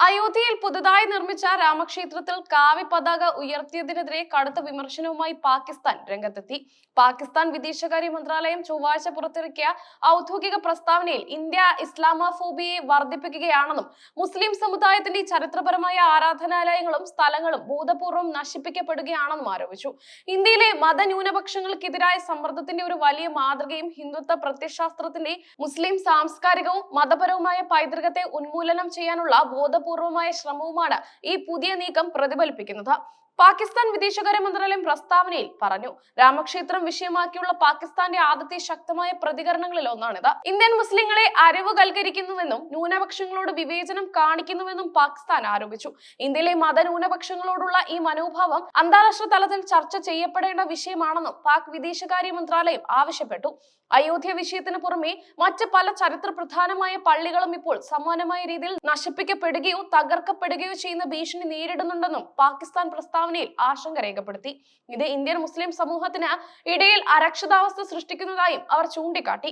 അയോധ്യയിൽ പുതുതായി നിർമ്മിച്ച രാമക്ഷേത്രത്തിൽ കാവി പതാക ഉയർത്തിയതിനെതിരെ കടുത്ത വിമർശനവുമായി പാകിസ്ഥാൻ രംഗത്തെത്തി. പാകിസ്ഥാൻ വിദേശകാര്യ മന്ത്രാലയം ചൊവ്വാഴ്ച പുറത്തിറക്കിയ ഔദ്യോഗിക പ്രസ്താവനയിൽ ഇന്ത്യ ഇസ്ലാമോഫോബിയയെ വർദ്ധിപ്പിക്കുകയാണെന്നും മുസ്ലിം സമുദായത്തിന്റെ ചരിത്രപരമായ ആരാധനാലയങ്ങളും സ്ഥലങ്ങളും ബോധപൂർവം നശിപ്പിക്കപ്പെടുകയാണെന്നും ആരോപിച്ചു. ഇന്ത്യയിലെ മതന്യൂനപക്ഷങ്ങൾക്കെതിരായ സമ്മർദ്ദത്തിന്റെ ഒരു വലിയ മാതൃകയും ഹിന്ദുത്വ പ്രത്യയശാസ്ത്രത്തിന്റെ മുസ്ലിം സാംസ്കാരികവും മതപരവുമായ പൈതൃകത്തെ ഉന്മൂലനം ചെയ്യാനുള്ള ബോധപൂർവമായ ശ്രമവുമാണ് ഈ പുതിയ നീക്കം പ്രതിഫലിപ്പിക്കുന്നത്. പാകിസ്ഥാൻ വിദേശകാര്യ മന്ത്രാലയം പ്രസ്താവനയിൽ പറഞ്ഞു. രാമക്ഷേത്രം വിഷയമാക്കിയുള്ള പാകിസ്ഥാന്റെ ആദ്യത്തെ ശക്തമായ പ്രതികരണങ്ങളിൽ ഒന്നാണിത്. ഇന്ത്യൻ മുസ്ലിങ്ങളെ അരിവുവൽക്കരിക്കുന്നുവെന്നും ന്യൂനപക്ഷങ്ങളോട് വിവേചനം കാണിക്കുന്നുവെന്നും പാകിസ്ഥാൻ ആരോപിച്ചു. ഇന്ത്യയിലെ മതന്യൂനപക്ഷങ്ങളോടുള്ള ഈ മനോഭാവം അന്താരാഷ്ട്ര തലത്തിൽ ചർച്ച ചെയ്യപ്പെടേണ്ട വിഷയമാണെന്നും പാക് വിദേശകാര്യ മന്ത്രാലയം ആവശ്യപ്പെട്ടു. അയോധ്യ വിഷയത്തിന് പുറമെ മറ്റ് പല ചരിത്ര പ്രധാനമായ പള്ളികളും ഇപ്പോൾ സമാനമായ രീതിയിൽ നശിപ്പിക്കപ്പെടുകയോ തകർക്കപ്പെടുകയോ ചെയ്യുന്ന ഭീഷണി നേരിടുന്നുണ്ടെന്നും പാകിസ്ഥാൻ പ്രസ്താവനയിൽ ആശങ്ക രേഖപ്പെടുത്തി. ഇത് ഇന്ത്യൻ മുസ്ലിം സമൂഹത്തിന് ഇടയിൽ അരക്ഷിതാവസ്ഥ സൃഷ്ടിക്കുന്നതായും അവർ ചൂണ്ടിക്കാട്ടി.